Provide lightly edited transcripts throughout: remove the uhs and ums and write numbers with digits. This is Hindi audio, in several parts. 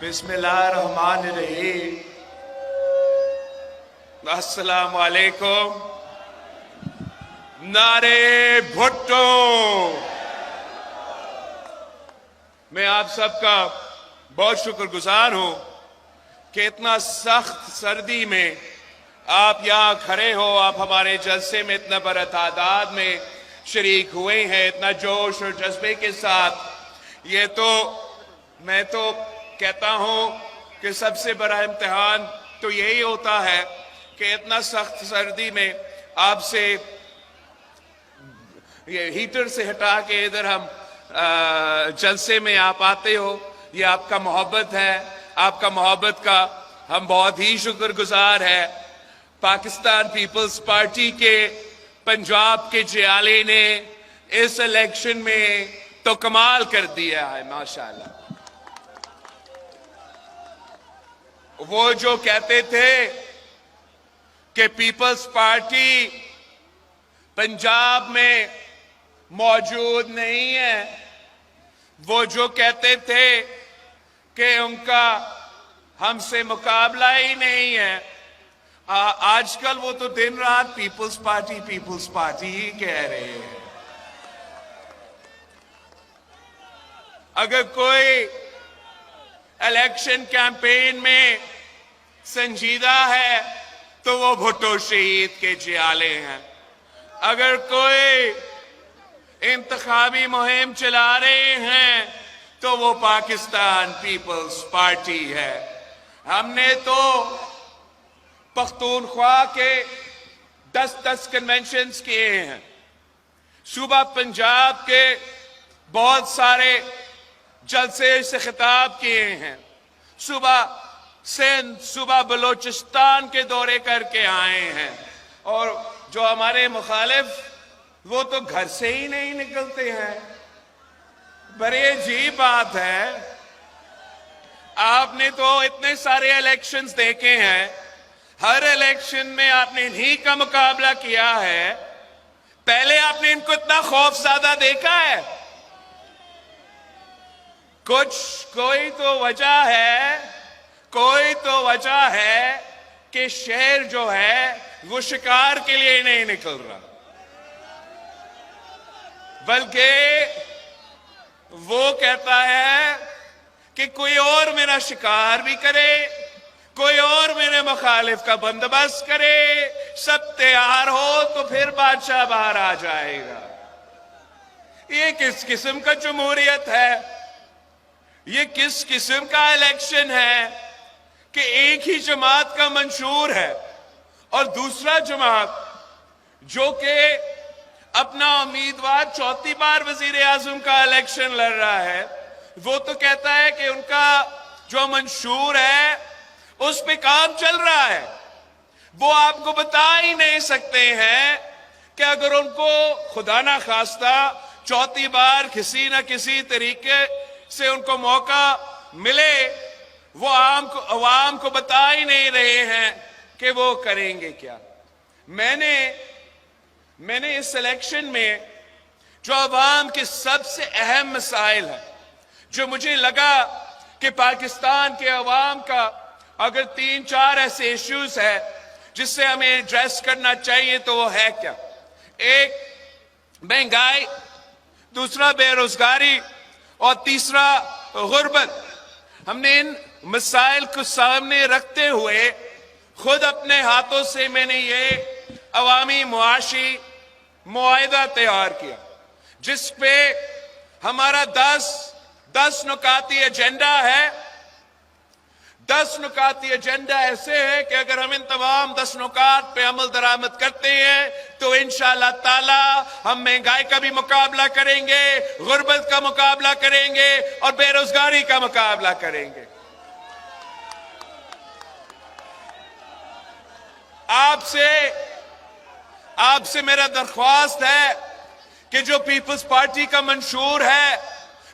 बिस्मिल्लाहिर्रहमानिर्रहीम। अस्सलाम वालेकुम। नारे भुट्टो। मैं आप सबका बहुत शुक्रगुजार हूं कि इतना सख्त सर्दी में आप यहां खड़े हो, आप हमारे जलसे में इतना बड़ा तादाद में शरीक हुए हैं, इतना जोश और जज्बे के साथ। ये तो मैं तो कहता हूं कि सबसे बड़ा इम्तिहान तो यही होता है कि इतना सख्त सर्दी में आपसे ये हीटर से हटा के इधर हम जलसे में आप आते हो। ये आपका मोहब्बत है, आपका मोहब्बत का हम बहुत ही शुक्रगुजार है। पाकिस्तान पीपल्स पार्टी के पंजाब के जियाले ने इस इलेक्शन में तो कमाल कर दिया है माशाल्लाह। वो जो कहते थे कि पीपल्स पार्टी पंजाब में मौजूद नहीं है, वो जो कहते थे कि उनका हमसे मुकाबला ही नहीं है, आजकल वो तो दिन रात पीपल्स पार्टी ही कह रहे हैं। अगर कोई इलेक्शन कैंपेन में संजीदा है तो वो भुट्टो शहीद के जियाले हैं। अगर कोई इंतखाबी मुहिम चला रहे हैं तो वो पाकिस्तान पीपल्स पार्टी है। हमने तो पख्तूनख्वा के 10 कन्वेंशंस किए हैं, सूबा पंजाब के बहुत सारे जलसे से खिताब किए हैं, सूबा सिंध सूबा बलोचिस्तान के दौरे करके आए हैं। और जो हमारे मुखालिफ वो तो घर से ही नहीं निकलते हैं। बड़ी अजीब बात है। आपने तो इतने सारे इलेक्शंस देखे हैं, हर इलेक्शन में आपने इन्हीं का मुकाबला किया है। पहले आपने इनको इतना खौफज़दा देखा है? कोई तो वजह है कि शेर जो है वो शिकार के लिए नहीं निकल रहा, बल्कि वो कहता है कि कोई और मेरा शिकार भी करे, कोई और मेरे मुखालिफ का बंदोबस्त करे, सब तैयार हो तो फिर बादशाह बाहर आ जाएगा। ये किस किस्म का जमहूरियत है? ये किस किस्म का इलेक्शन है कि एक ही जमात का मंशूर है और दूसरा जमात जो कि अपना उम्मीदवार चौथी बार वजीर आजम का इलेक्शन लड़ रहा है, वो तो कहता है कि उनका जो मंशूर है उस पे काम चल रहा है। वो आपको बता ही नहीं सकते हैं कि अगर उनको खुदा ना खास्ता चौथी बार किसी न किसी तरीके से उनको मौका मिले, वो आवाम को बता ही नहीं रहे हैं कि वो करेंगे क्या। मैंने इस इलेक्शन में जो अवाम के सबसे अहम मसाइल है, जो मुझे लगा कि पाकिस्तान के अवाम का अगर 3-4 ऐसे इश्यूज है जिससे हमें एड्रेस करना चाहिए तो वो है क्या? एक महंगाई, दूसरा बेरोजगारी और तीसरा गुर्बत। हमने इन मसाइल को सामने रखते हुए खुद अपने हाथों से मैंने ये अवामी मुआशी मुआहिदा तैयार किया, जिस पे हमारा 10 नुकाती एजेंडा है। 10 नुकाती एजेंडा ऐसे है कि अगर हम इन तमाम 10 नुकात पे अमल दरामद करते हैं तो इंशाअल्लाह ताला हम महंगाई का भी मुकाबला करेंगे, गुर्बत का मुकाबला करेंगे और बेरोजगारी का मुकाबला करेंगे। आपसे मेरा दरख्वास्त है कि जो पीपल्स पार्टी का मंशूर है,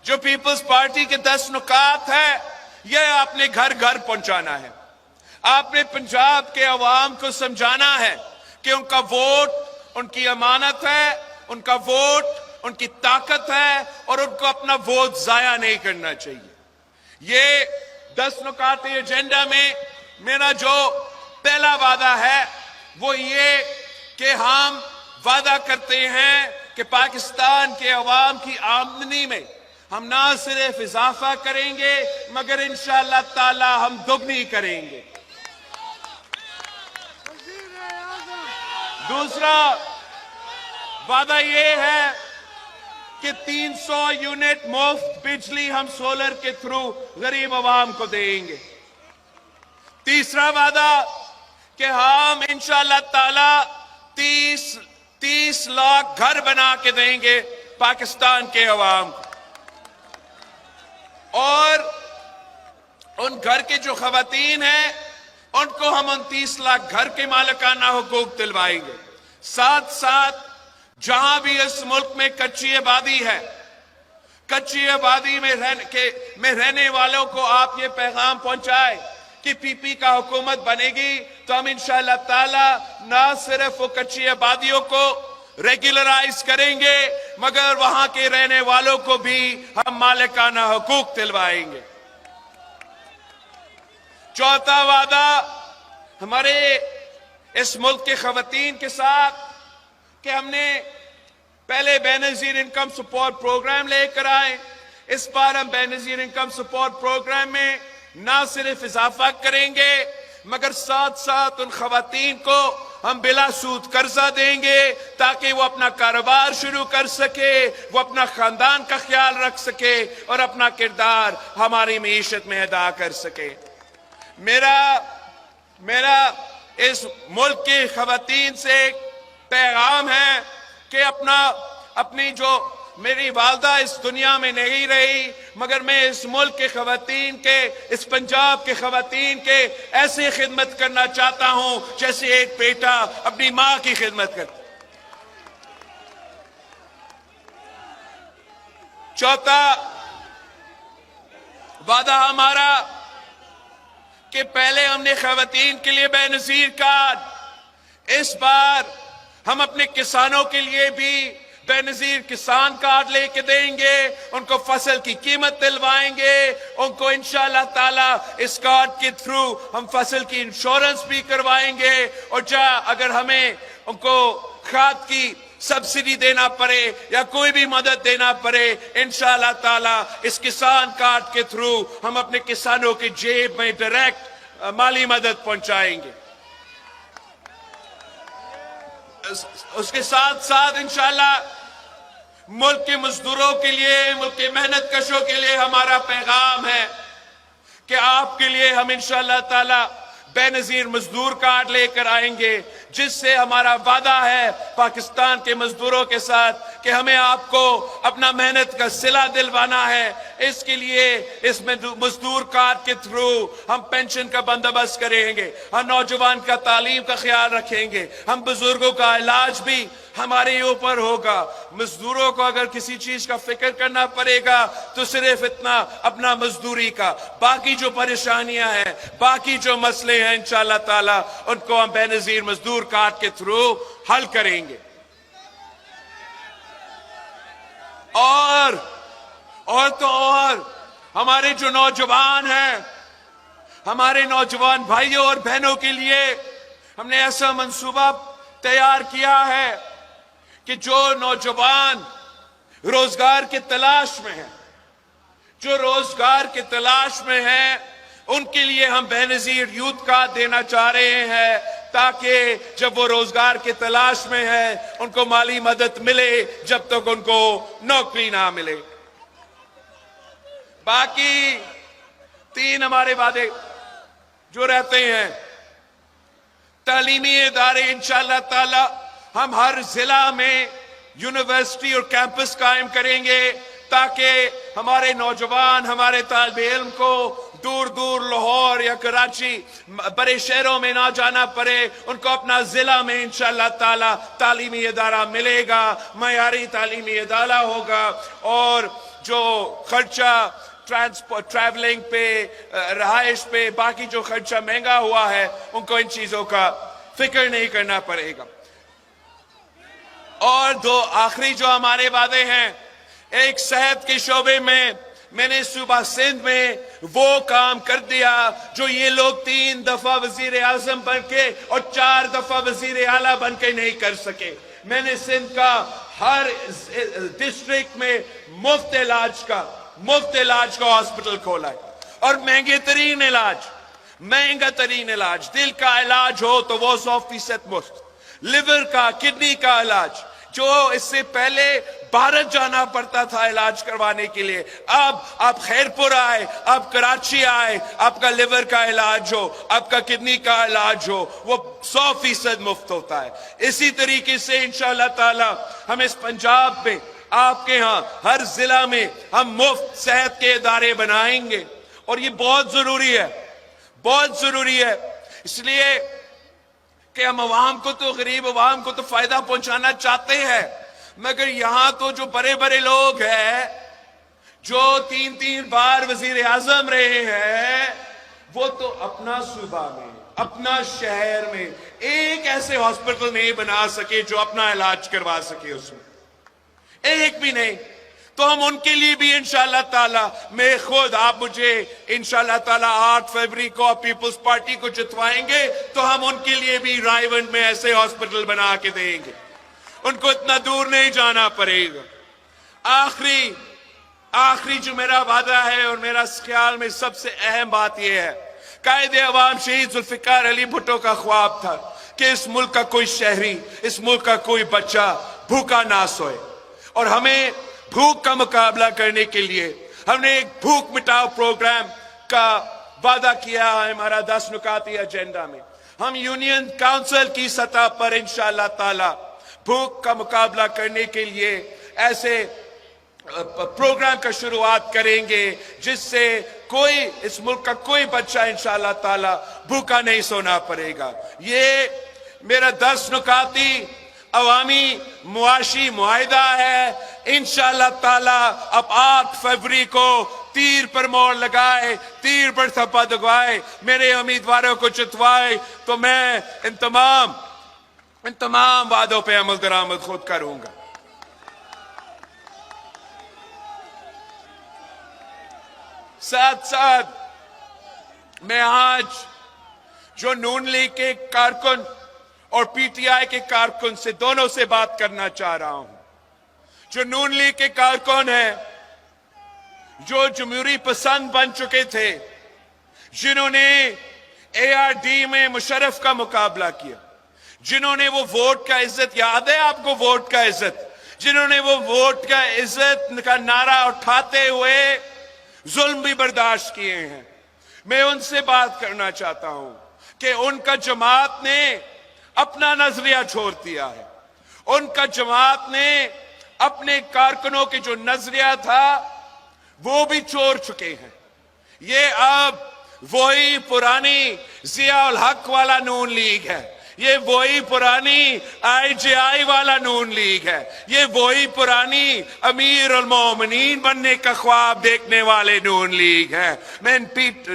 जो पीपल्स पार्टी के 10 नुकात है, यह आपने घर घर पहुंचाना है। आपने पंजाब के अवाम को समझाना है कि उनका वोट उनकी अमानत है, उनका वोट उनकी ताकत है और उनको अपना वोट जाया नहीं करना चाहिए। ये 10 नुकाते एजेंडा में मेरा जो पहला वादा है वो ये कि हम वादा करते हैं कि पाकिस्तान के अवाम की आमदनी में हम ना सिर्फ इजाफा करेंगे मगर इंशाअल्लाह ताला हम दुगनी करेंगे। दूसरा वादा ये है कि 300 यूनिट मुफ्त बिजली हम सोलर के थ्रू गरीब अवाम को देंगे। तीसरा वादा कि हम इंशाअल्लाह ताला 30 लाख घर बना के देंगे पाकिस्तान के अवाम को, और उन घर के जो खवातीन हैं उनको हम उन 30 लाख घर के मालिकाना हुकूक दिलवाएंगे। साथ साथ जहां भी इस मुल्क में कच्ची आबादी है, कच्ची आबादी में रहने वालों को आप ये पैगाम पहुंचाए कि पीपी का हुकूमत बनेगी तो हम इंशाअल्लाह ताला ना सिर्फ वो कच्ची आबादियों को रेगुलराइज करेंगे मगर वहां के रहने वालों को भी हम मालिकाना हुकूक दिलवाएंगे। चौथा वादा हमारे इस मुल्क के खवातीन के साथ कि हमने पहले बेनजीर इनकम सपोर्ट प्रोग्राम लेकर आए। इस बार हम बेनजीर इनकम सपोर्ट प्रोग्राम में ना सिर्फ इजाफा करेंगे मगर साथ साथ उन खवातीन को हम बिला सूद कर्जा देंगे ताकि वो अपना कारोबार शुरू कर सके, वो अपना खानदान का ख्याल रख सके और अपना किरदार हमारी मईशत में अदा कर सके। मेरा इस मुल्क की खवातीन से पैगाम है कि अपनी जो मेरी वालदा इस दुनिया में नहीं रही मगर मैं इस मुल्क के खवातीन के, इस पंजाब के खवातीन के ऐसे खिदमत करना चाहता हूं जैसे एक बेटा अपनी मां की खिदमत करता। चौथा वादा हमारा कि पहले हमने खवातीन के लिए बेनजीर कार्ड, इस बार हम अपने किसानों के लिए भी बेनजीर किसान कार्ड लेके देंगे, उनको फसल की कीमत दिलवाएंगे, उनको इंशाअल्लाह ताला इस कार्ड के थ्रू हम फसल की इंश्योरेंस भी करवाएंगे, और अगर हमें उनको खाद की सब्सिडी देना पड़े या कोई भी मदद देना पड़े इंशाअल्लाह ताला इस किसान कार्ड के थ्रू हम अपने किसानों की जेब में डायरेक्ट माली मदद पहुंचाएंगे। उसके साथ साथ इंशाअल्लाह मुल्क के मजदूरों के लिए, मुल्क के मेहनत कशों के लिए हमारा पैगाम है कि आपके लिए हम इंशाअल्लाह ताला बेनजीर मजदूर कार्ड लेकर आएंगे, जिससे हमारा वादा है पाकिस्तान के मजदूरों के साथ कि हमें आपको अपना मेहनत का सिला दिलवाना है। इसके लिए इस मजदूर कार्ड के थ्रू हम पेंशन का बंदोबस्त करेंगे, हम नौजवान का तालीम का ख्याल रखेंगे, हम बुजुर्गों का इलाज भी हमारे ऊपर होगा। मजदूरों को अगर किसी चीज का फिक्र करना पड़ेगा तो सिर्फ इतना अपना मजदूरी का, बाकी जो परेशानियां हैं, बाकी जो मसले हैं इंशाअल्लाह ताला उनको हम बेनजीर मजदूर कार्ड के थ्रू हल करेंगे। और हमारे जो नौजवान हैं, हमारे नौजवान भाइयों और बहनों के लिए हमने ऐसा मंसूबा तैयार किया है कि जो नौजवान रोजगार की तलाश में हैं, जो रोजगार की तलाश में हैं, उनके लिए हम बेनजीर यूथ कार्ड देना चाह रहे हैं ताकि जब वो रोजगार की तलाश में है उनको माली मदद मिले जब तक उनको नौकरी ना मिले। बाकी 3 हमारे वादे जो रहते हैं, तालीमी इदारे इंशाअल्लाह ताला हम हर जिला में यूनिवर्सिटी और कैंपस कायम करेंगे ताकि हमारे नौजवान, हमारे तालिब इल्म को दूर दूर लाहौर या कराची बड़े शहरों में ना जाना पड़े, उनको अपना जिला में इंशाअल्लाह ताला तालीमी इदारा मिलेगा, मयारी तालीमी इदारा होगा, और जो खर्चा ट्रांसपोर्ट, ट्रैवलिंग पे, रहाइश पे, बाकी जो खर्चा महंगा हुआ है उनको इन चीजों का फिक्र नहीं करना पड़ेगा। और 2 आखिरी जो हमारे वादे हैं, एक सेहत के शोबे में मैंने सूबा सिंध में वो काम कर दिया जो ये लोग 3 दफा वजीर आजम बन के और 4 दफा वजीर आला बन के नहीं कर सके। मैंने सिंध का हर डिस्ट्रिक्ट में मुफ्त इलाज का हॉस्पिटल खोला है और महंगा तरीन इलाज, दिल का इलाज हो तो वो 100% मुफ्त, लिवर का, किडनी का इलाज जो इससे पहले भारत जाना पड़ता था इलाज करवाने के लिए, अब आप खैरपुर आए, आप कराची आए, आपका लिवर का इलाज हो, आपका किडनी का इलाज हो, वो 100% मुफ्त होता है। इसी तरीके से इंशाअल्लाह ताला हम इस पंजाब में आपके यहाँ हर जिला में हम मुफ्त सेहत के इदारे बनाएंगे और ये बहुत जरूरी है इसलिए कि हम अवाम को तो, गरीब अवाम को तो फायदा पहुंचाना चाहते हैं, मगर यहां तो जो बड़े बड़े लोग हैं जो 3 बार वजीर आजम रहे हैं, वो तो अपना सूबा में, अपना शहर में एक ऐसे हॉस्पिटल नहीं बना सके जो अपना इलाज करवा सके, उसमें एक भी नहीं। तो हम उनके लिए भी इंशाअल्लाह ताला, मैं खुद, आप मुझे इंशाअल्लाह ताला 8 फरवरी को पीपल्स पार्टी को जितवाएंगे तो हम उनके लिए भी रायवंड में ऐसे हॉस्पिटल बना के देंगे, उनको इतना दूर नहीं जाना पड़ेगा। आखिरी जो मेरा वादा है और मेरा ख्याल में सबसे अहम बात यह है, कायदे अवाम शहीद जुल्फिकार अली भुट्टो का ख्वाब था कि इस मुल्क का कोई शहरी, इस मुल्क का कोई बच्चा भूखा ना सोए, और हमें भूख का मुकाबला करने के लिए हमने एक भूख मिटाओ प्रोग्राम का वादा किया है हमारा 10 नुकाती एजेंडा में। हम यूनियन काउंसिल की सतह पर इंशाअल्लाह ताला भूख का मुकाबला करने के लिए ऐसे प्रोग्राम का शुरुआत करेंगे जिससे कोई, इस मुल्क का कोई बच्चा इंशाअल्लाह ताला भूखा नहीं सोना पड़ेगा। ये मेरा 10 नुकाती अवामी मुआशी मुआहिदा है। इंशाअल्लाह ताला अब 8 फरवरी को तीर पर मोड़ लगाए, तीर पर थप्पा दबाए, मेरे उम्मीदवारों को जितवाए तो मैं इन तमाम वादों पे अमल दरामद खुद करूंगा। साथ साथ मैं आज जो नून लीग के कारकुन और पीटीआई के कारकुन से, दोनों से बात करना चाह रहा हूं। जो नून लीग के कारकुन हैं, जो जमहूरी पसंद बन चुके थे, जिन्होंने एआरडी में मुशर्रफ का मुकाबला किया, जिन्होंने वो वोट का इज्जत, याद है आपको वोट का इज्जत, जिन्होंने वो वोट का इज्जत का नारा उठाते हुए जुल्म भी बर्दाश्त किए हैं, मैं उनसे बात करना चाहता हूं कि उनका जमात ने अपना नजरिया छोड़ दिया है। उनका जमात ने अपने कारकुनों के जो नजरिया था वो भी छोड़ चुके हैं। ये अब वही पुरानी जिया उल हक वाला नून लीग है, ये वही पुरानी आईजेआई वाला नून लीग है, ये वही पुरानी अमीर उल मोमिनीन बनने का ख्वाब देखने वाले नून लीग है। मैं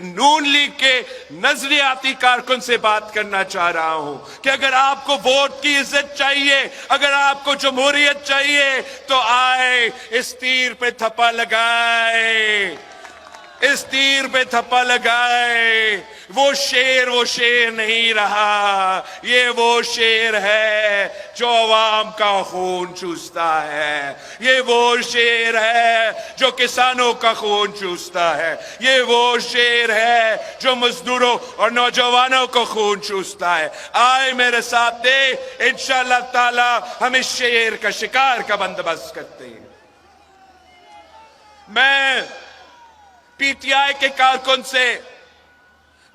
नून लीग के नजरियाती कारकुन से बात करना चाह रहा हूं कि अगर आपको वोट की इज्जत चाहिए, अगर आपको जमहूरियत चाहिए, तो आए इस तीर पे थप्पा लगाए, इस तीर पे थप्पा लगाए। वो शेर नहीं रहा, ये वो शेर है जो अवाम का खून चूसता है, ये वो शेर है जो किसानों का खून चूसता है, ये वो शेर है जो मजदूरों और नौजवानों को खून चूसता है। आए मेरे साथ दे, इंशाअल्लाह ताला हम इस शेर का शिकार का बंदोबस्त करते हैं। मैं पीटीआई के कारकुन से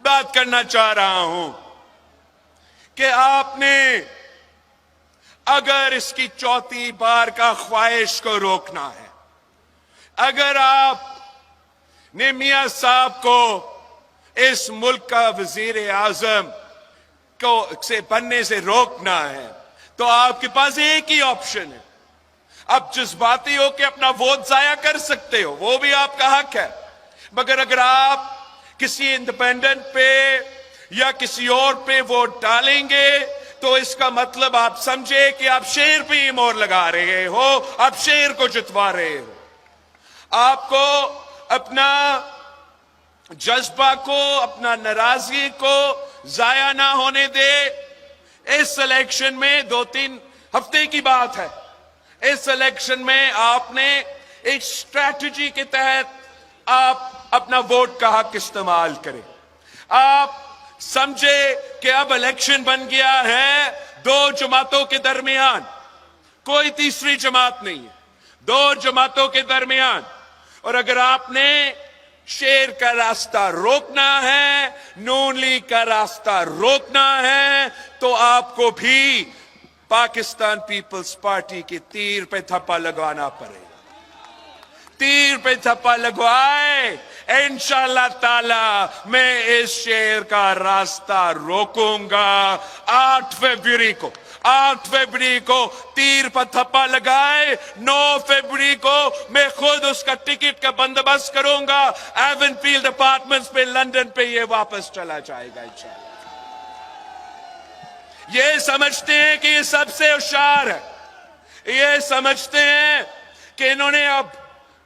बात करना चाह रहा हूं कि आपने अगर इसकी 4थी बार का ख्वाहिश को रोकना है, अगर आपने मियां साहब को इस मुल्क का वजीर आजम को से बनने से रोकना है, तो आपके पास एक ही ऑप्शन है। आप जज्बाती हो के अपना वोट जाया कर सकते हो, वो भी आपका हक है, मगर अगर आप किसी इंडिपेंडेंट पे या किसी और पे वोट डालेंगे तो इसका मतलब आप समझे कि आप शेर पे ही मोहर लगा रहे हो, आप शेर को जितवा रहे हो। आपको अपना जज्बा को, अपना नाराजगी को जाया ना होने दे। इस इलेक्शन में 2-3 हफ्ते की बात है। इस इलेक्शन में आपने एक स्ट्रैटेजी के तहत आप अपना वोट का हक इस्तेमाल करें। आप समझे कि अब इलेक्शन बन गया है 2 जमातों के दरमियान, कोई तीसरी जमात नहीं है, 2 जमातों के दरमियान। और अगर आपने शेर का रास्ता रोकना है, नून लीग का रास्ता रोकना है, तो आपको भी पाकिस्तान पीपल्स पार्टी के तीर पे थप्पा लगवाना पड़ेगा। तीर पे थप्पा लगवाए, इंशाअल्लाह ताला मैं इस शेर का रास्ता रोकूंगा। 8 फरवरी को तीर पर थप्पा लगाए, 9 फरवरी को मैं खुद उसका टिकट का बंदोबस्त करूंगा। एवनफील्ड अपार्टमेंट्स पे लंदन पे ये वापस चला जाएगा इंशाअल्लाह। ये समझते हैं कि ये सबसे होशियार है, ये समझते हैं कि इन्होंने अब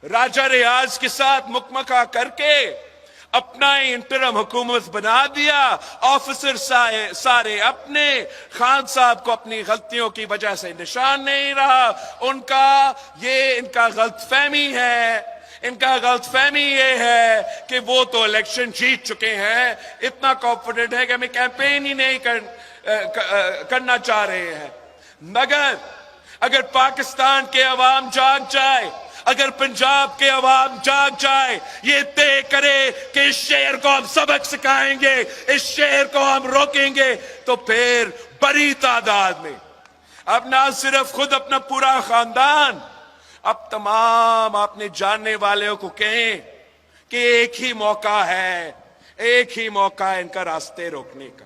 राजा रियाज के साथ मुकमका करके अपना इंटरम हुकूमत बना दिया। ऑफिसर सारे अपने, खान साहब को अपनी गलतियों की वजह से निशान नहीं रहा उनका। ये इनका गलतफहमी है, इनका गलतफहमी ये है कि वो तो इलेक्शन जीत चुके हैं, इतना कॉन्फिडेंट है कि हमें कैंपेन ही नहीं करना चाह रहे हैं। मगर अगर पाकिस्तान के अवाम जाग जाए, अगर पंजाब के अवाम जाग जाए, ये तय करे कि इस शेर को हम सबक सिखाएंगे, इस शेर को हम रोकेंगे, तो फिर बड़ी तादाद में, अब ना सिर्फ खुद अपना पूरा खानदान, अब तमाम अपने जानने वालों को कहें कि एक ही मौका है, एक ही मौका है इनका रास्ते रोकने का,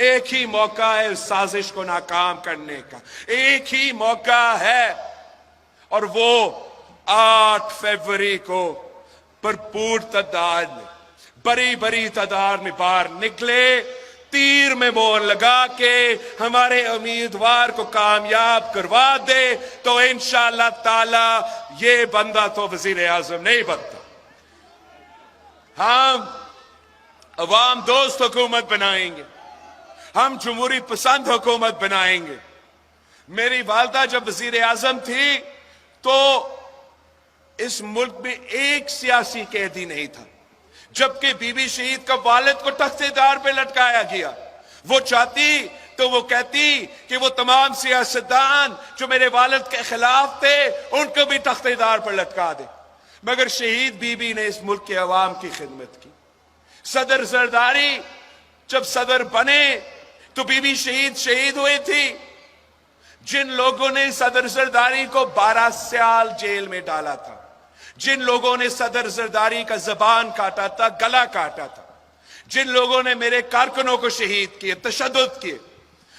एक ही मौका है साजिश को नाकाम करने का, एक ही मौका है। और वो 8 फरवरी को भरपूर तादाद में, बड़ी तादाद में बाहर निकले, तीर में मोहर लगा के हमारे उम्मीदवार को कामयाब करवा दे, तो इंशाअल्लाह ताला ये बंदा तो वजीर आजम नहीं बनता। हम अवाम दोस्त हुकूमत बनाएंगे, हम जमहूरी पसंद हुकूमत बनाएंगे। मेरी वालदा जब वजीर आजम थी तो इस मुल्क में एक सियासी कैदी नहीं था, जबकि बीबी शहीद का वालिद को तख्तेदार पे लटकाया गया। वो चाहती तो वो कहती कि वो तमाम सियासतदान जो मेरे वालिद के खिलाफ थे उनको भी तख्तेदार पर लटका दे, मगर शहीद बीबी ने इस मुल्क के अवाम की खिदमत की। सदर जरदारी जब सदर बने तो बीबी शहीद हुए थी। जिन लोगों ने सदर जरदारी को 12 साल जेल में डाला था, जिन लोगों ने सदर जरदारी का जबान काटा था, गला काटा था, जिन लोगों ने मेरे कारकुनों को शहीद किए, तशद्दुद किए,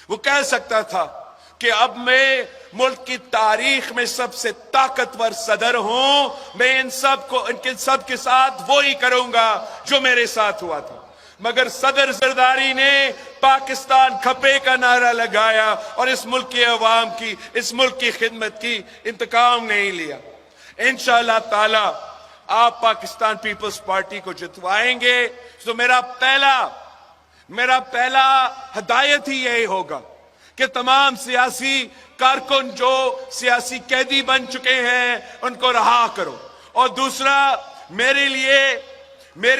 वो कह सकता था कि अब मैं मुल्क की तारीख में सबसे ताकतवर सदर हूं, मैं इन सब को, इनके सब के साथ वो ही करूंगा जो मेरे साथ हुआ था। मगर सदर जरदारी ने पाकिस्तान खपे का नारा लगाया और इस मुल्क के अवाम की, इस मुल्क की खिदमत की इंतकाम नहीं लिया। इंशाअल्लाह ताला आप पाकिस्तान पीपल्स पार्टी को जितवाएंगे तो मेरा पहला हिदायत ही यही होगा कि तमाम सियासी कारकुन जो सियासी कैदी बन चुके हैं उनको रहा करो। और दूसरा, मेरे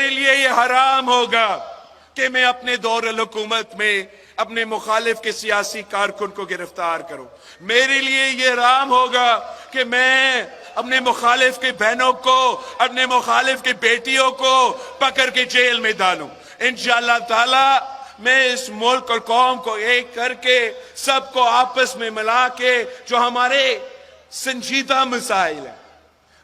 लिए ये हराम होगा कि मैं अपने दौर हुकूमत में अपने मुखालिफ के सियासी कारकुन को गिरफ्तार करूं। मेरे लिए ये हराम होगा कि मैं अपने मुखालिफ के बहनों को, अपने मुखालिफ के बेटियों को पकड़ के जेल में डालूं। इंशाअल्लाह ताला मैं इस मुल्क और कौम को एक करके सबको आपस में मिला के जो हमारे संजीदा मसाइल है,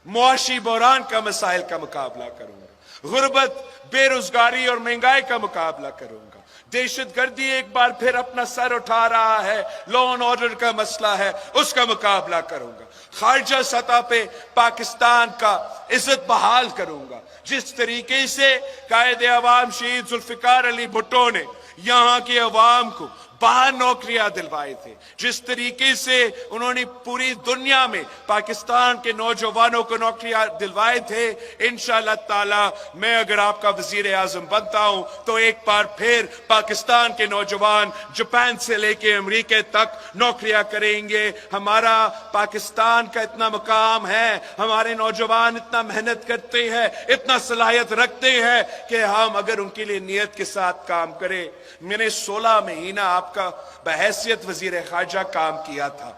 मुआशी बहरान का मसाइल का मुकाबला करूंगा, गुर्बत, बेरोजगारी और महंगाई का मुकाबला करूंगा। दहशतगर्दी एक बार फिर अपना सर उठा रहा है, लॉ एंड ऑर्डर का मसला है, उसका मुकाबला करूंगा। खारजा सतह पे पाकिस्तान का इज्जत बहाल करूंगा। जिस तरीके से कायदे अवाम शहीद जुल्फिकार अली भुट्टो ने यहाँ के अवाम को बाहर नौकरियां दिलवाए थे, जिस तरीके से उन्होंने पूरी दुनिया में पाकिस्तान के नौजवानों को नौकरियां दिलवाए थे, इंशाअल्लाह ताला मैं अगर आपका वजीर आजम बनता हूं तो एक बार फिर पाकिस्तान के नौजवान जापान से लेके अमेरिका तक नौकरियां करेंगे। हमारा पाकिस्तान का इतना मुकाम है, हमारे नौजवान इतना मेहनत करते हैं, इतना सलाहियत रखते हैं कि हम अगर उनके लिए नियत के साथ काम करें। मैंने 16 महीना आपका बहैसियत वजीर खारजा काम किया था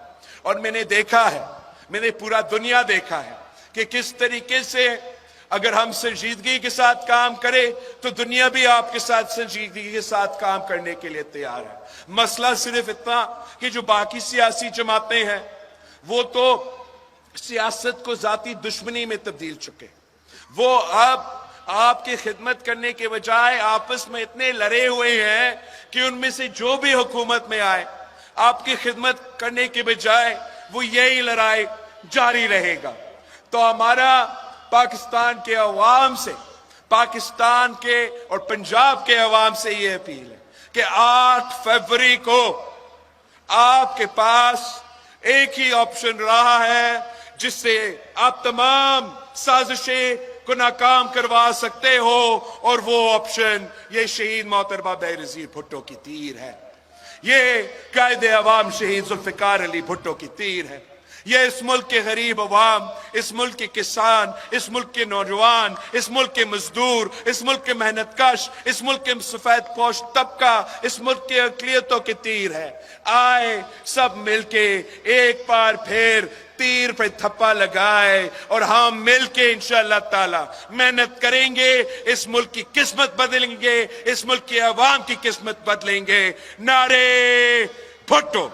और मैंने देखा है, मैंने पूरा दुनिया देखा है कि किस तरीके से अगर हम संजीदगी के साथ काम करें तो दुनिया भी आपके साथ संजीदगी के साथ काम करने के लिए तैयार है। मसला सिर्फ इतना कि जो बाकी सियासी जमातें हैं वो तो सियासत को जाती दुश्मनी में तब्दील चुके, वो अब आपकी खिदमत करने के बजाय आपस में इतने लड़े हुए हैं कि उनमें से जो भी हुकूमत में आए आपकी खिदमत करने के बजाय वो यही लड़ाई जारी रहेगा। तो हमारा पाकिस्तान के अवाम से, पाकिस्तान के और पंजाब के अवाम से ये अपील है कि 8 फरवरी को आपके पास एक ही ऑप्शन रहा है जिससे आप तमाम साजिशें को नाकाम करवा सकते हो, और वो ऑप्शन ये शहीद मोहतरमा बेनज़ीर भुट्टो की तीर है, ये कायदे अवाम शहीद जुल्फ़िकार अली भुट्टो की तीर है। ये इस मुल्क के गरीब अवाम, इस मुल्क के किसान, इस मुल्क के नौजवान, इस मुल्क के मजदूर, इस मुल्क के मेहनतकश, इस मुल्क के सफेद पोश तबका, इस मुल्क की अक़लियतों की तीर है। आए सब मिलके एक बार फिर तीर पे थप्पा लगाए और हम मिलके इंशाअल्लाह ताला मेहनत करेंगे, इस मुल्क की किस्मत बदलेंगे, इस मुल्क की अवाम की किस्मत बदलेंगे। नारे भुट्टो।